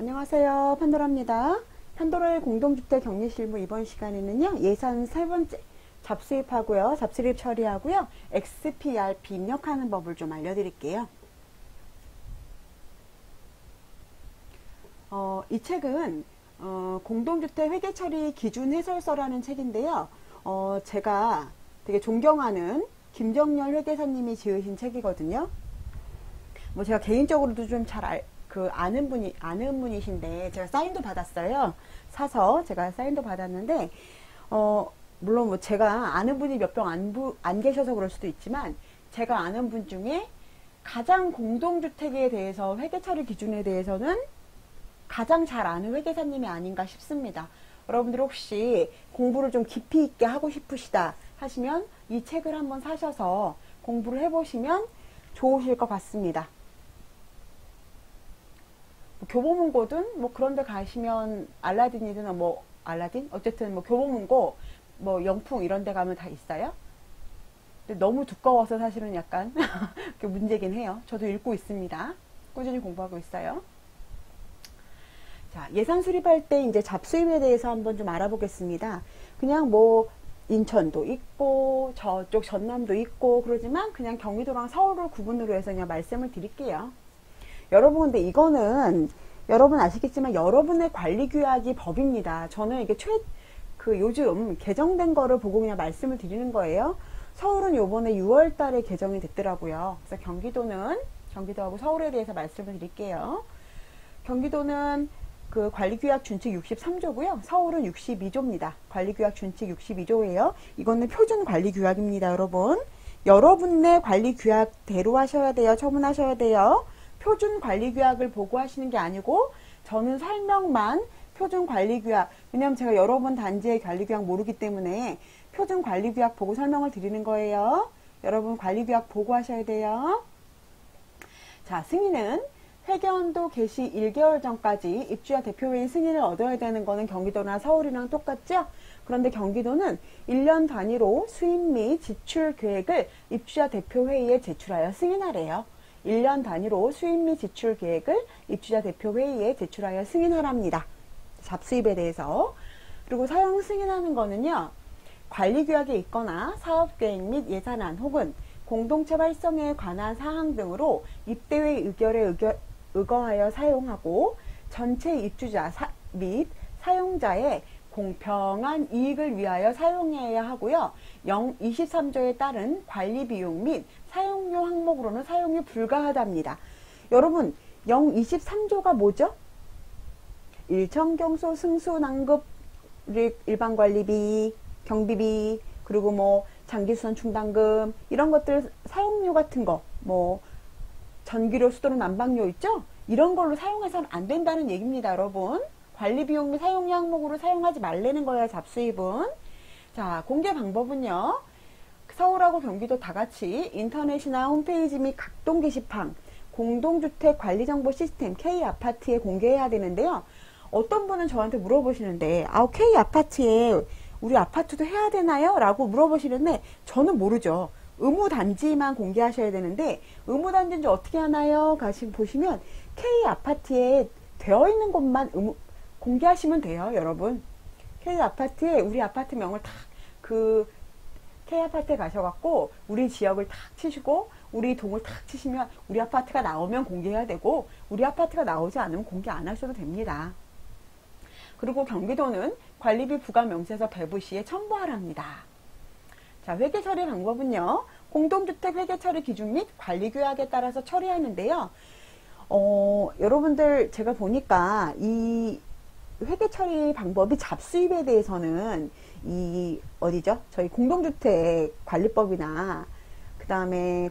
안녕하세요. 판도라입니다. 판도라의 공동주택 격리실무 이번 시간에는요. 예산 세 번째 잡수입하고요. 잡수입 처리하고요. XPRP 입력하는 법을 좀 알려드릴게요. 이 책은 공동주택 회계처리 기준 해설서라는 책인데요. 제가 되게 존경하는 김정렬 회계사님이 지으신 책이거든요. 뭐 제가 개인적으로도 좀 잘 아는 분이신데 제가 사인도 받았어요. 사서 제가 사인도 받았는데 물론 뭐 제가 아는 분이 몇 명 안 계셔서 그럴 수도 있지만 제가 아는 분 중에 가장 공동주택에 대해서 회계처리 기준에 대해서는 가장 잘 아는 회계사님이 아닌가 싶습니다. 여러분들 혹시 공부를 좀 깊이 있게 하고 싶으시다 하시면 이 책을 한번 사셔서 공부를 해보시면 좋으실 것 같습니다. 교보문고든 뭐 그런 데 가시면 알라딘이든 뭐 알라딘? 어쨌든 뭐 교보문고 뭐 영풍 이런 데 가면 다 있어요. 근데 너무 두꺼워서 사실은 약간 문제긴 해요. 저도 읽고 있습니다. 꾸준히 공부하고 있어요. 자, 예산 수립할 때 이제 잡수입에 대해서 한번 좀 알아보겠습니다. 그냥 뭐 인천도 있고 저쪽 전남도 있고 그러지만 그냥 경기도랑 서울을 구분으로 해서 그냥 말씀을 드릴게요. 여러분 근데 이거는 여러분 아시겠지만 여러분의 관리규약이 법입니다. 저는 이게 요즘 개정된 거를 보고 그냥 말씀을 드리는 거예요. 서울은 요번에 6월 달에 개정이 됐더라고요. 그래서 경기도하고 서울에 대해서 말씀을 드릴게요. 경기도는 그 관리규약 준칙 63조고요. 서울은 62조입니다. 관리규약 준칙 62조예요. 이거는 표준 관리규약입니다, 여러분. 여러분의 관리규약대로 하셔야 돼요. 처분하셔야 돼요. 표준 관리규약을 보고 하시는 게 아니고 저는 설명만 표준 관리규약, 왜냐면 제가 여러분 단지의 관리규약 모르기 때문에 표준 관리규약 보고 설명을 드리는 거예요. 여러분 관리규약 보고 하셔야 돼요. 자, 승인은 회계연도 개시 1개월 전까지 입주자 대표회의 승인을 얻어야 되는 거는 경기도나 서울이랑 똑같죠? 그런데 경기도는 1년 단위로 수입 및 지출 계획을 입주자 대표회의에 제출하여 승인하래요. 1년 단위로 수입 및 지출 계획을 입주자 대표회의에 제출하여 승인하랍니다. 잡수입에 대해서. 그리고 사용 승인하는 거는요. 관리규약에 있거나 사업계획 및 예산안 혹은 공동체 활성에 관한 사항 등으로 입대회 의결에 의거하여 사용하고 전체 입주자 및 사용자의 공평한 이익을 위하여 사용해야 하고요. 23조에 따른 관리 비용 및 사용료 항목으로는 사용이 불가하답니다. 여러분 23조가 뭐죠? 일정경소 승수난급 일반관리비, 경비비, 그리고 뭐 장기수선 충당금 이런 것들 사용료 같은 거 뭐 전기료, 수도료, 난방료 있죠? 이런 걸로 사용해서는 안 된다는 얘기입니다, 여러분. 관리비용 및 사용료 항목으로 사용하지 말라는 거예요, 잡수입은. 자, 공개 방법은요. 서울하고 경기도 다 같이 인터넷이나 홈페이지 및 각동 게시판, 공동주택 관리정보 시스템 K아파트에 공개해야 되는데요. 어떤 분은 저한테 물어보시는데 K아파트에 우리 아파트도 해야 되나요? 라고 물어보시는데 저는 모르죠. 의무단지만 공개하셔야 되는데 의무단지인지 어떻게 하나요? 보시면 K아파트에 되어 있는 곳만 공개하시면 돼요, 여러분. K아파트에 우리 아파트명을 탁 K아파트에 가셔갖고 우리 지역을 탁 치시고 우리 동을 탁 치시면 우리 아파트가 나오면 공개해야 되고 우리 아파트가 나오지 않으면 공개 안 하셔도 됩니다. 그리고 경기도는 관리비 부과 명세서 배부 시에 첨부하랍니다. 자, 회계처리 방법은요. 공동주택 회계처리 기준 및 관리규약에 따라서 처리하는데요. 여러분들 제가 보니까 이 회계처리 방법이 잡수입에 대해서는 어디죠? 저희 공동주택 관리법이나 그 다음에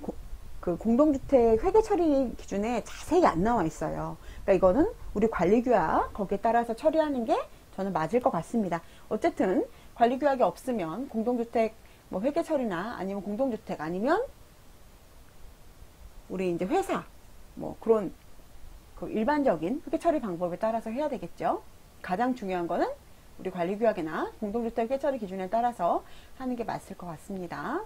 그 공동주택 회계처리 기준에 자세히 안 나와 있어요. 그러니까 이거는 우리 관리규약 거기에 따라서 처리하는 게 저는 맞을 것 같습니다. 어쨌든 관리규약이 없으면 공동주택 뭐 회계처리나 아니면 공동주택 아니면 우리 이제 회사 뭐 그런 그 일반적인 회계처리 방법에 따라서 해야 되겠죠. 가장 중요한 거는 우리 관리규약이나 공동주택 회계처리 기준에 따라서 하는 게 맞을 것 같습니다.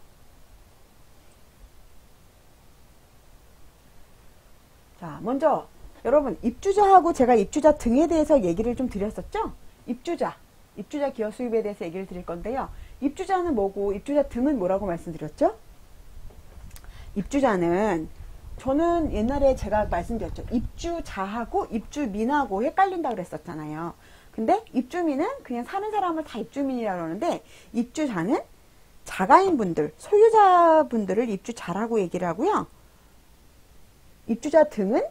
자, 먼저 여러분, 입주자하고 제가 입주자 등에 대해서 얘기를 좀 드렸었죠? 입주자 기여 수입에 대해서 얘기를 드릴 건데요. 입주자는 뭐고 입주자 등은 뭐라고 말씀드렸죠? 입주자는 저는 옛날에 제가 말씀드렸죠. 입주자하고 입주민하고 헷갈린다 그랬었잖아요. 근데 입주민은 그냥 사는 사람을 다 입주민이라고 그러는데 입주자는 자가인분들, 소유자분들을 입주자라고 얘기를 하고요. 입주자 등은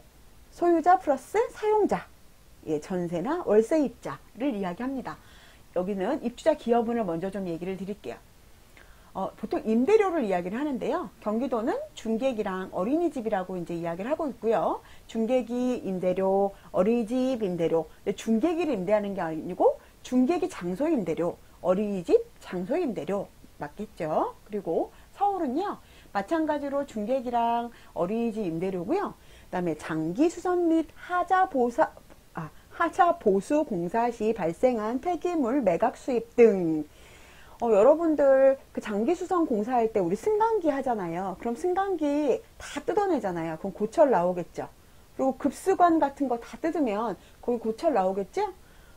소유자 플러스 사용자, 예, 전세나 월세입자를 이야기합니다. 여기는 입주자 기여분을 먼저 좀 얘기를 드릴게요. 보통 임대료를 이야기를 하는데요. 경기도는 중개기랑 어린이집이라고 이제 이야기를 하고 있고요. 중개기 임대료, 어린이집 임대료. 근데 중개기를 임대하는 게 아니고 중개기 장소 임대료, 어린이집 장소 임대료 맞겠죠. 그리고 서울은요. 마찬가지로 중개기랑 어린이집 임대료고요. 그 다음에 장기 수선 및 하자 보수 공사 시 발생한 폐기물 매각 수입 등. 여러분들 그 장기 수선 공사할 때 우리 승강기 하잖아요. 그럼 승강기 다 뜯어내잖아요. 그럼 고철 나오겠죠. 그리고 급수관 같은 거 다 뜯으면 거기 고철 나오겠죠.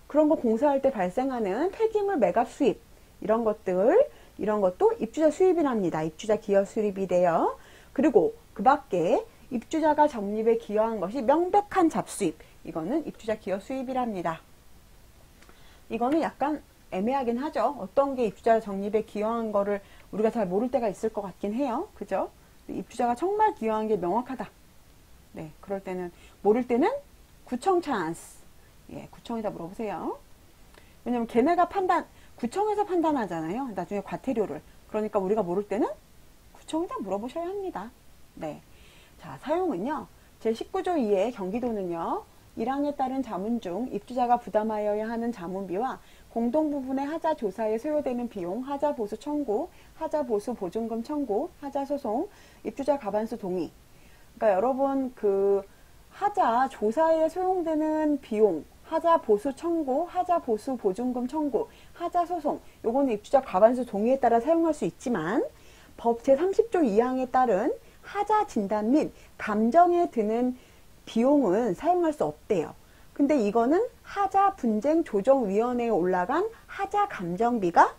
그런 거 공사할 때 발생하는 폐기물 매각 수입 이런 것도 입주자 수입이랍니다. 입주자 기여 수입이래요. 그리고 그 밖에 입주자가 적립에 기여한 것이 명백한 잡수입, 이거는 입주자 기여 수입이랍니다. 이거는 약간 애매하긴 하죠. 어떤 게 입주자 적립에 기여한 거를 우리가 잘 모를 때가 있을 것 같긴 해요. 그죠? 입주자가 정말 기여한 게 명확하다. 네, 그럴 때는, 모를 때는 구청 찬스. 예, 구청에다 물어보세요. 왜냐면 걔네가 구청에서 판단하잖아요. 나중에 과태료를. 그러니까 우리가 모를 때는 구청에다 물어보셔야 합니다. 네. 자, 사용은요. 제19조 2의 경기도는요. 1항에 따른 자문 중 입주자가 부담하여야 하는 자문비와 공동부분의 하자 조사에 소요되는 비용, 하자 보수 청구, 하자 보수 보증금 청구, 하자 소송, 입주자 가반수 동의. 그러니까 여러분 그 하자 조사에 소용되는 비용, 하자 보수 청구, 하자 보수 보증금 청구, 하자 소송, 요거는 입주자 과반수 동의에 따라 사용할 수 있지만 법 제30조 2항에 따른 하자 진단 및 감정에 드는 비용은 사용할 수 없대요. 근데 이거는 하자 분쟁 조정위원회에 올라간 하자 감정비가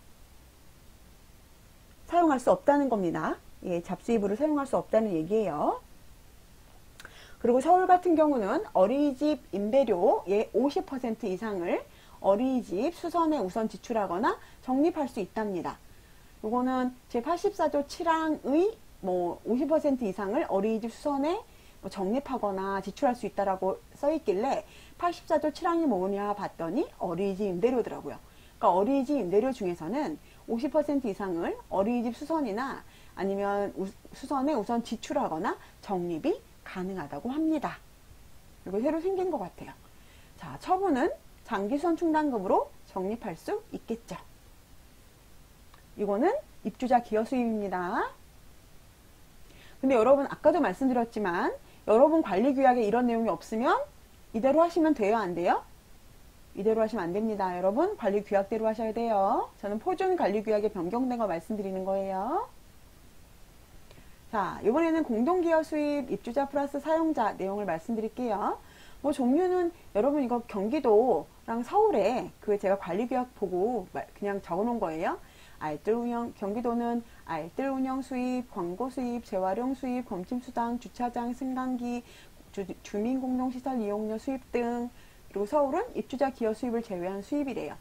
사용할 수 없다는 겁니다. 예, 잡수입으로 사용할 수 없다는 얘기예요. 그리고 서울 같은 경우는 어린이집 임대료의 50% 이상을 어린이집 수선에 우선 지출하거나 적립할 수 있답니다. 요거는 제84조 7항의 50% 이상을 어린이집 수선에 적립하거나 지출할 수 있다라고 써있길래 84조 7항이 뭐냐 봤더니 어린이집 임대료더라고요. 그러니까 어린이집 임대료 중에서는 50% 이상을 어린이집 수선이나 아니면 수선에 우선 지출하거나 적립이 가능하다고 합니다. 이거 새로 생긴 것 같아요. 자, 처분은 장기수선 충당금으로 적립할 수 있겠죠. 이거는 입주자 기여 수입입니다. 근데 여러분 아까도 말씀드렸지만 여러분 관리규약에 이런 내용이 없으면 이대로 하시면 돼요? 안 돼요? 이대로 하시면 안 됩니다. 여러분 관리규약대로 하셔야 돼요. 저는 포준 관리규약에 변경된 거 말씀드리는 거예요. 자, 이번에는 공동기여 수입 입주자 플러스 사용자 내용을 말씀드릴게요. 종류는 여러분 이거 경기도랑 서울에 그 제가 관리규약 보고 그냥 적어 놓은 거예요. 알뜰 운영, 경기도는 알뜰 운영 수입, 광고 수입, 재활용 수입, 검침수당, 주차장, 승강기, 주민공동시설 이용료 수입 등. 그리고 서울은 입주자 기여 수입을 제외한 수입이래요.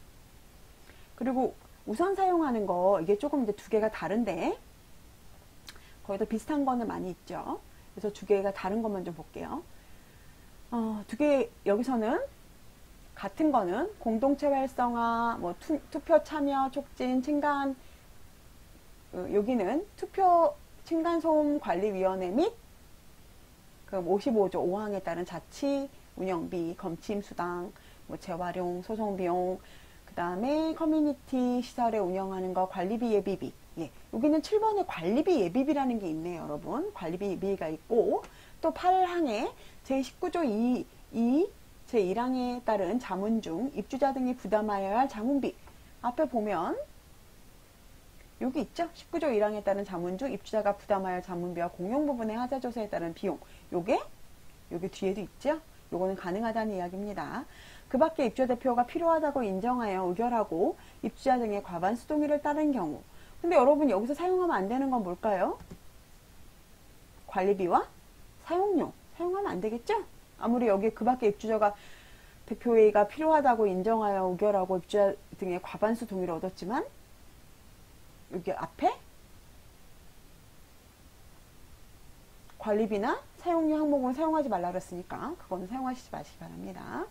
그리고 우선 사용하는 거 이게 조금 이제 두 개가 다른데 거기다 비슷한 거는 많이 있죠. 그래서 두 개가 다른 것만 좀 볼게요. 두 개 여기서는 같은 거는 공동체 활성화, 투표 참여 촉진, 층간, 여기는 투표 층간소음 관리위원회 및 그 55조 5항에 따른 자치 운영비, 검침수당, 재활용, 소송비용, 그 다음에 커뮤니티 시설에 운영하는 거 관리비 예비비. 예, 여기는 7번에 관리비 예비비라는 게 있네요, 여러분. 관리비 예비가 있고, 또 8항에 제19조 2 제1항에 따른 자문 중 입주자 등이 부담하여야 할 자문비. 앞에 보면 여기 있죠? 19조 1항에 따른 자문 중 입주자가 부담하여야 할 자문비와 공용 부분의 하자 조사에 따른 비용. 요게 뒤에도 있죠? 요거는 가능하다는 이야기입니다. 그 밖에 입주자 대표가 필요하다고 인정하여 의결하고 입주자 등의 과반수 동의를 따른 경우. 근데 여러분 여기서 사용하면 안 되는 건 뭘까요? 관리비와 사용료. 사용하면 안 되겠죠? 아무리 여기 그 밖에 입주자가 대표회의가 필요하다고 인정하여 의결하고 입주자 등의 과반수 동의를 얻었지만 여기 앞에 관리비나 사용료 항목은 사용하지 말라 그랬으니까 그거는 사용하시지 마시기 바랍니다.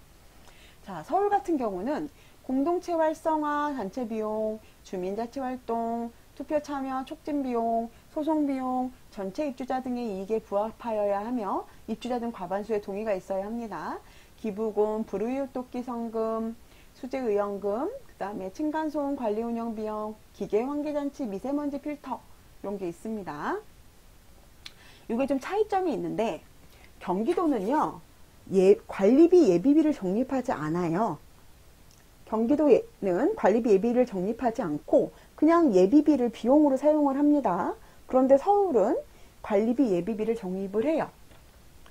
자, 서울 같은 경우는 공동체 활성화, 단체 비용, 주민자치 활동, 투표 참여, 촉진 비용, 소송 비용, 전체 입주자 등의 이익에 부합하여야 하며 입주자 등 과반수의 동의가 있어야 합니다. 기부금, 불우이웃돕기 성금, 수재의원금, 그 다음에 층간소음 관리 운영 비용, 기계 환기장치, 미세먼지 필터 이런 게 있습니다. 이게 좀 차이점이 있는데 경기도는요 관리비 예비비를 적립하지 않아요. 경기도는 관리비 예비비를 적립하지 않고 그냥 예비비를 비용으로 사용을 합니다. 그런데 서울은 관리비 예비비를 적립을 해요.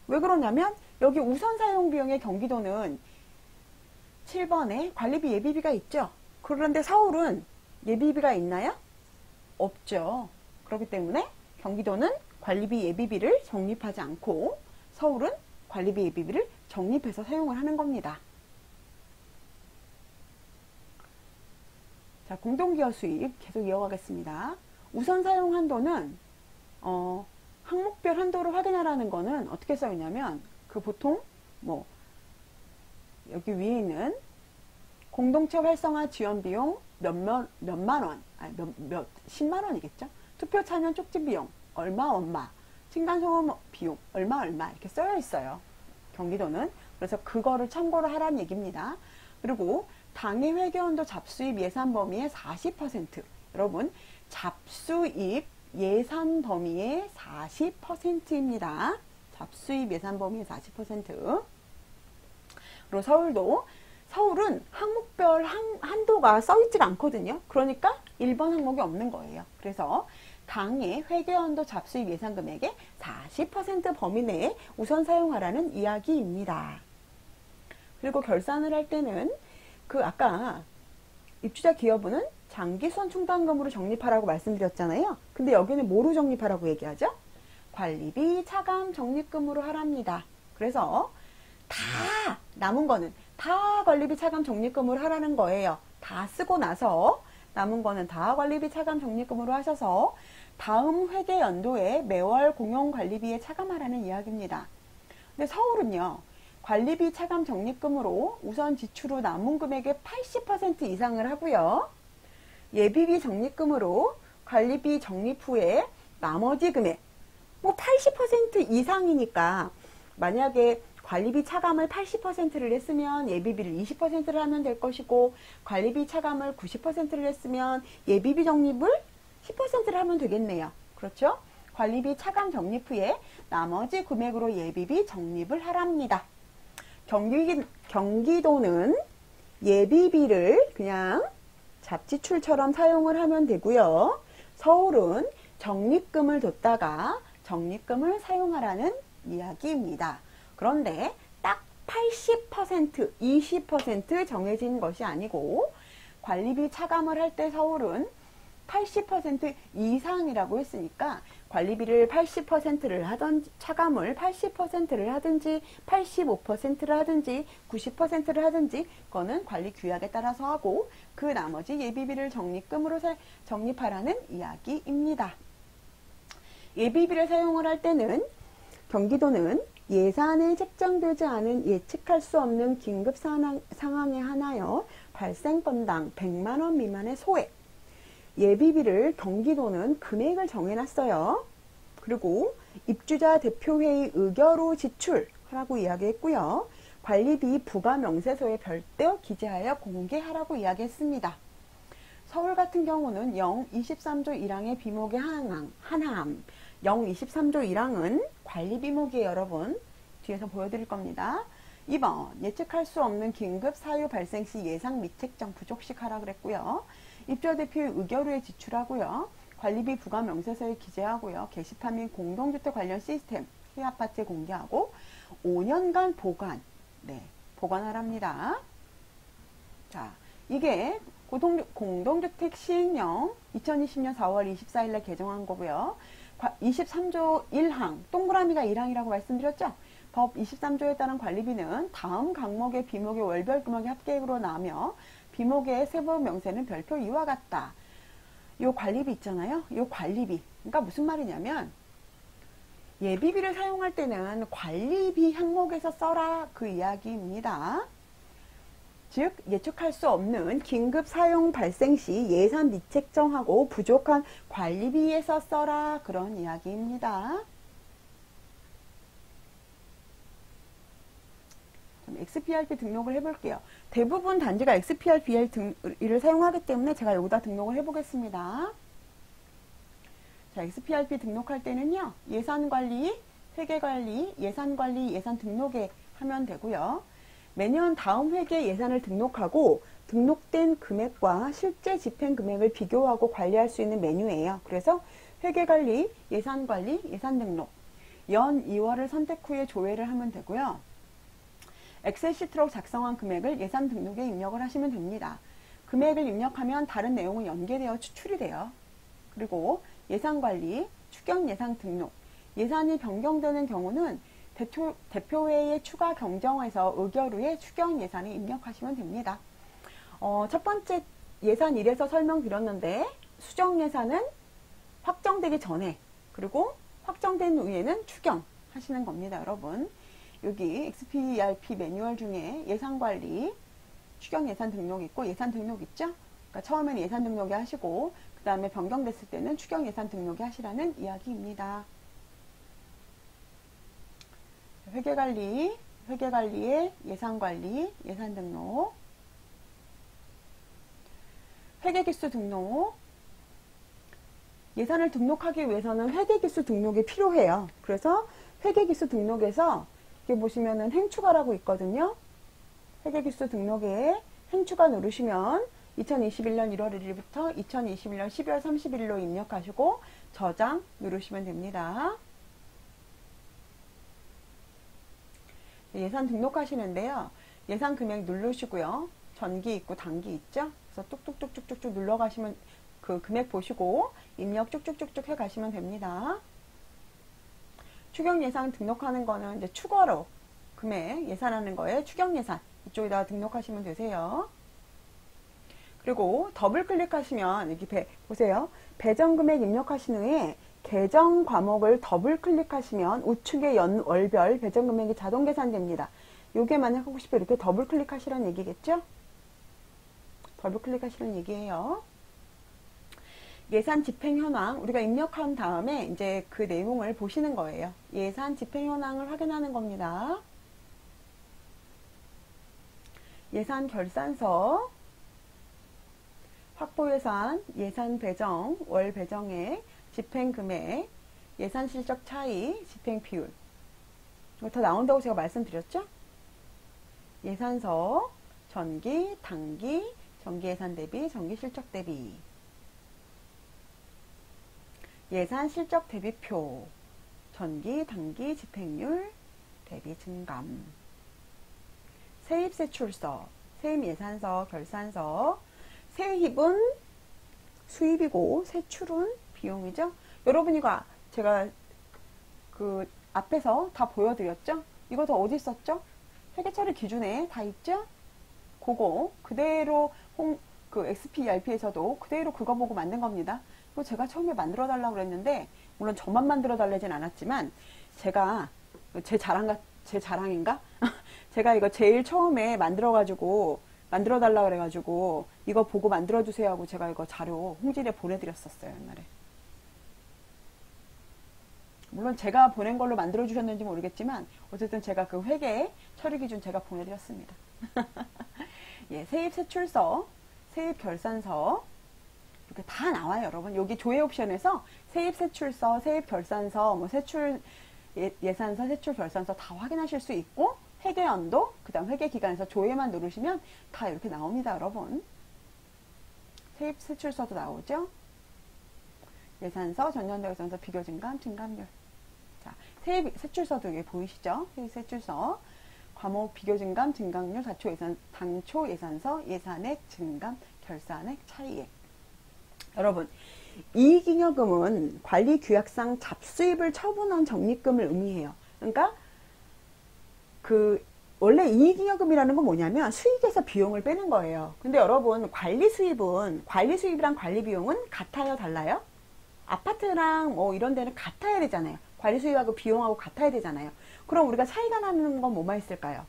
왜 그러냐면 여기 우선 사용 비용의 경기도는 7번에 관리비 예비비가 있죠. 그런데 서울은 예비비가 있나요? 없죠. 그렇기 때문에 경기도는 관리비 예비비를 적립하지 않고 서울은 관리비 예비비를 적립해서 사용을 하는 겁니다. 자, 공동기여 수입 계속 이어가겠습니다. 우선 사용 한도는 항목별 한도를 확인하라는 거는 어떻게 써 있냐면 그 보통 뭐 여기 위에 있는 공동체 활성화 지원 비용 몇만 원, 아니 몇 10만 원이겠죠. 투표 참여 촉진 비용 얼마 층간소음 비용 얼마 이렇게 써여 있어요. 경기도는. 그래서 그거를 참고를 하라는 얘기입니다. 그리고 당해 회계원도 잡수입 예산 범위의 40%. 여러분 잡수입 예산 범위의 40%입니다. 잡수입 예산 범위의 40%. 그리고 서울은 항목별 한도가 써있지가 않거든요. 그러니까 1번 항목이 없는 거예요. 그래서 당해 회계원도 잡수입 예산 금액의 40% 범위 내에 우선 사용하라는 이야기입니다. 그리고 결산을 할 때는 아까 입주자 기여분은 장기수선 충당금으로 적립하라고 말씀드렸잖아요. 근데 여기는 뭐로 적립하라고 얘기하죠? 관리비 차감 적립금으로 하랍니다. 그래서 다 남은 거는 다 관리비 차감 적립금으로 하라는 거예요. 다 쓰고 나서 남은 거는 다 관리비 차감 적립금으로 하셔서 다음 회계 연도에 매월 공용관리비에 차감하라는 이야기입니다. 근데 서울은요. 관리비 차감 적립금으로 우선 지출 후 남은 금액의 80% 이상을 하고요. 예비비 적립금으로 관리비 적립 후에 나머지 금액 뭐 80% 이상이니까 만약에 관리비 차감을 80%를 했으면 예비비를 20%를 하면 될 것이고 관리비 차감을 90%를 했으면 예비비 적립을 10%를 하면 되겠네요. 그렇죠? 관리비 차감 적립 후에 나머지 금액으로 예비비 적립을 하랍니다. 경기도는 예비비를 그냥 잡지출처럼 사용을 하면 되고요. 서울은 적립금을 뒀다가 적립금을 사용하라는 이야기입니다. 그런데 딱 80%, 20% 정해진 것이 아니고 관리비 차감을 할 때 서울은 80% 이상이라고 했으니까 관리비를 80%를 하든지 차감을 80%를 하든지 85%를 하든지 90%를 하든지 그거는 관리 규약에 따라서 하고 그 나머지 예비비를 적립금으로 적립하라는 이야기입니다. 예비비를 사용을 할 때는 경기도는 예산에 책정되지 않은 예측할 수 없는 긴급 상황에 한하여 발생 건당 100만 원 미만의 소액 예비비를 경기도는 금액을 정해놨어요. 그리고 입주자 대표회의 의결 후 지출하라고 이야기했고요. 관리비 부과 명세서에 별도 기재하여 공개하라고 이야기했습니다. 서울 같은 경우는 영 23조 1항의 비목의 한항 영 23조 1항은 관리비목이에요. 여러분 뒤에서 보여드릴 겁니다. 2번 예측할 수 없는 긴급 사유 발생 시 예상 미책정 부족식 하라 그랬고요. 입주자 대표의 의결 후에 지출하고요. 관리비 부과 명세서에 기재하고요. 게시판 및 공동주택 관련 시스템, 해아파트에 공개하고 5년간 보관, 네, 보관하랍니다. 자, 이게 공동주택 시행령 2020년 4월 24일에 개정한 거고요. 23조 1항, 동그라미가 1항이라고 말씀드렸죠? 법 23조에 따른 관리비는 다음 강목의 비목의 월별 금액의 합계액으로 나며 비목의 세부 명세는 별표 이와 같다. 요 관리비 있잖아요. 요 관리비. 그러니까 무슨 말이냐면 예비비를 사용할 때는 관리비 항목에서 써라 그 이야기입니다. 즉 예측할 수 없는 긴급 사용 발생 시 예산 미책정하고 부족한 관리비에서 써라 그런 이야기입니다. XPRP 등록을 해볼게요. 대부분 단지가 XPRP를 사용하기 때문에 제가 여기다 등록을 해보겠습니다. 자, XPRP 등록할 때는요. 예산관리, 회계관리, 예산관리, 예산 등록에 하면 되고요. 매년 다음 회계 예산을 등록하고 등록된 금액과 실제 집행 금액을 비교하고 관리할 수 있는 메뉴예요. 그래서 회계관리, 예산관리, 예산등록 연 2월을 선택 후에 조회를 하면 되고요. 엑셀 시트로 작성한 금액을 예산 등록에 입력을 하시면 됩니다. 금액을 입력하면 다른 내용은 연계되어 추출이 돼요. 그리고 예산관리, 추경예산 등록 예산이 변경되는 경우는 대표회의 추가 경정에서 의결 후에 추경예산에 입력하시면 됩니다. 첫 번째 예산 1에서 설명드렸는데 수정예산은 확정되기 전에 그리고 확정된 후에는 추경하시는 겁니다. 여러분 여기 XPRP 매뉴얼 중에 예산관리, 추경예산 등록 있고 예산 등록 있죠? 그러니까 처음에는 예산 등록에 하시고 그 다음에 변경됐을 때는 추경예산 등록에 하시라는 이야기입니다. 회계관리, 회계관리의 예산관리, 예산등록 회계기수 등록 예산을 등록하기 위해서는 회계기수 등록이 필요해요. 그래서 회계기수 등록에서 이렇게 보시면은 행추가라고 있거든요. 회계기수 등록에 행추가 누르시면 2021년 1월 1일부터 2021년 12월 30일로 입력하시고 저장 누르시면 됩니다. 예산 등록하시는데요. 예산 금액 누르시고요. 전기 있고 단기 있죠? 그래서 뚝뚝뚝뚝뚝 눌러가시면 그 금액 보시고 입력 쭉쭉쭉쭉 해 가시면 됩니다. 추경 예산 등록하는 거는 이제 추가로 금액 예산하는 거에 추경 예산 이쪽에다가 등록하시면 되세요. 그리고 더블 클릭하시면 여기 보세요. 배정 금액 입력하신 후에 계정 과목을 더블 클릭하시면 우측의 월별 배정 금액이 자동 계산됩니다. 요게 만약 하고 싶으면 이렇게 더블 클릭하시라는 얘기겠죠? 더블 클릭하시라는 얘기예요. 예산 집행 현황 우리가 입력한 다음에 이제 그 내용을 보시는 거예요. 예산 집행 현황을 확인하는 겁니다. 예산 결산서, 확보예산, 예산 배정, 월 배정액, 집행 금액, 예산 실적 차이, 집행 비율 이거 다 나온다고 제가 말씀드렸죠? 예산서, 전기, 단기, 정기 예산 대비, 정기 실적 대비 예산 실적 대비표, 전기, 단기, 집행률, 대비 증감 세입 세출서, 세입 예산서, 결산서 세입은 수입이고 세출은 비용이죠. 여러분 이거 제가 그 앞에서 다 보여드렸죠? 이거 다 어디 있었죠? 회계처리 기준에 다 있죠? 그거 그대로 그 XPRP에서도 그대로 그거 보고 만든 겁니다. 이거 제가 처음에 만들어 달라고 그랬는데 물론 저만 만들어 달라진 않았지만 제가 제 자랑인가? 제가 이거 제일 처음에 만들어 달라고 그래가지고 이거 보고 만들어 주세요 하고 제가 이거 자료 홍지에 보내드렸었어요 옛날에. 물론 제가 보낸 걸로 만들어 주셨는지 모르겠지만 어쨌든 제가 그 회계 처리 기준 제가 보내드렸습니다. 예, 세입 세출서, 세입 결산서 이렇게 다 나와요 여러분. 여기 조회 옵션에서 세입 세출서, 세입 결산서, 뭐 세출 예산서, 세출 결산서 다 확인하실 수 있고 회계연도, 그 다음 회계기간에서 조회만 누르시면 다 이렇게 나옵니다 여러분. 세입 세출서도 나오죠. 예산서, 전년도 예산서, 비교 증감, 증감률. 자, 세입 세출서도 여기 보이시죠? 세입 세출서. 과목 비교 증감, 증강률, 당초 예산서, 예산액, 증감, 결산액, 차이액. 여러분, 이익잉여금은 관리규약상 잡수입을 처분한 적립금을 의미해요. 그러니까 원래 이익잉여금이라는 건 뭐냐면 수익에서 비용을 빼는 거예요. 근데 여러분, 관리수입이랑 관리비용은 같아요, 달라요? 아파트랑 뭐 이런 데는 같아야 되잖아요. 관리수입하고 비용하고 같아야 되잖아요. 그럼 우리가 차이가 나는 건 뭐만 있을까요?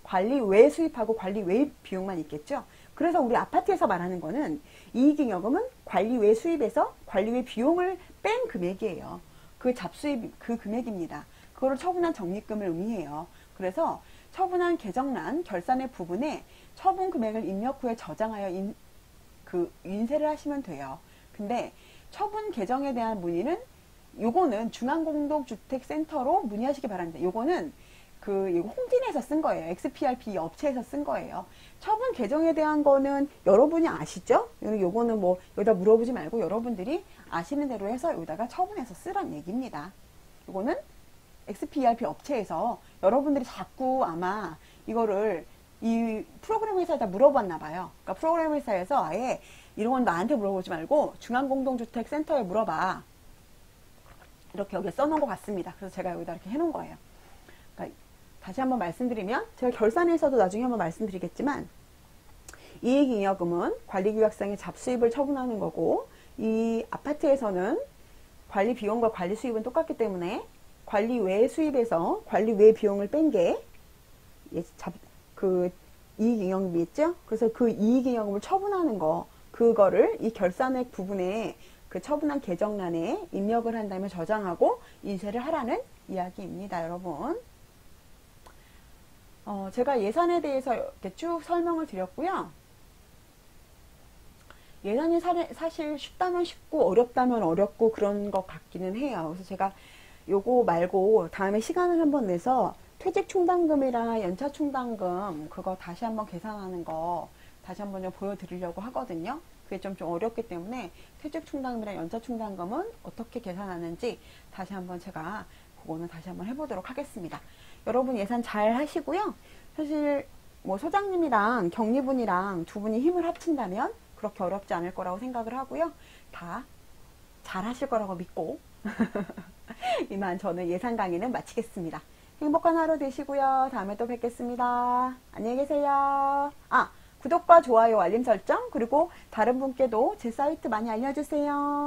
관리 외 수입하고 관리 외 비용만 있겠죠. 그래서 우리 아파트에서 말하는 거는 이익잉여금은 관리 외 수입에서 관리 외 비용을 뺀 금액이에요. 그 잡수입 그 금액입니다. 그거를 처분한 적립금을 의미해요. 그래서 처분한 계정란 결산의 부분에 처분 금액을 입력 후에 저장하여 인쇄를 하시면 돼요. 근데 처분 계정에 대한 문의는 요거는 중앙공동주택센터로 문의하시기 바랍니다. 요거는 이거 홍진에서 쓴 거예요. XPRB 업체에서 쓴 거예요. 처분 계정에 대한 거는 여러분이 아시죠? 요거는 뭐 여기다 물어보지 말고 여러분들이 아시는 대로 해서 여기다가 처분해서 쓰란 얘기입니다. 요거는 XPRB 업체에서 여러분들이 자꾸 아마 이거를 이 프로그램 회사에다 물어봤나 봐요. 그러니까 프로그램 회사에서 아예 이런 건 나한테 물어보지 말고 중앙공동주택센터에 물어봐. 이렇게 여기에 써놓은 것 같습니다. 그래서 제가 여기다 이렇게 해놓은 거예요. 그러니까 다시 한번 말씀드리면 제가 결산에서도 나중에 한번 말씀드리겠지만 이익잉여금은 관리규약상의 잡수입을 처분하는 거고 이 아파트에서는 관리비용과 관리수입은 똑같기 때문에 관리 외 수입에서 관리 외 비용을 뺀 게 이익잉여금이 있죠? 그래서 그 이익잉여금을 처분하는 거 그거를 이 결산액 부분에 그 처분한 계정란에 입력을 한 다음에 저장하고 인쇄를 하라는 이야기입니다, 여러분. 제가 예산에 대해서 이렇게 쭉 설명을 드렸고요. 예산이 사실 쉽다면 쉽고 어렵다면 어렵고 그런 것 같기는 해요. 그래서 제가 요거 말고 다음에 시간을 한번 내서 퇴직충당금이랑 연차충당금 그거 다시 한번 계산하는 거 다시 한번 좀 보여드리려고 하거든요. 그게 좀 어렵기 때문에 퇴직충당금이랑 연차충당금은 어떻게 계산하는지 다시 한번 제가 그거는 다시 한번 해보도록 하겠습니다. 여러분 예산 잘 하시고요. 사실 뭐 소장님이랑 경리분이랑 두 분이 힘을 합친다면 그렇게 어렵지 않을 거라고 생각을 하고요. 다 잘 하실 거라고 믿고 이만 저는 예산 강의는 마치겠습니다. 행복한 하루 되시고요. 다음에 또 뵙겠습니다. 안녕히 계세요. 구독과 좋아요, 알림 설정, 그리고 다른 분께도 제 사이트 많이 알려주세요.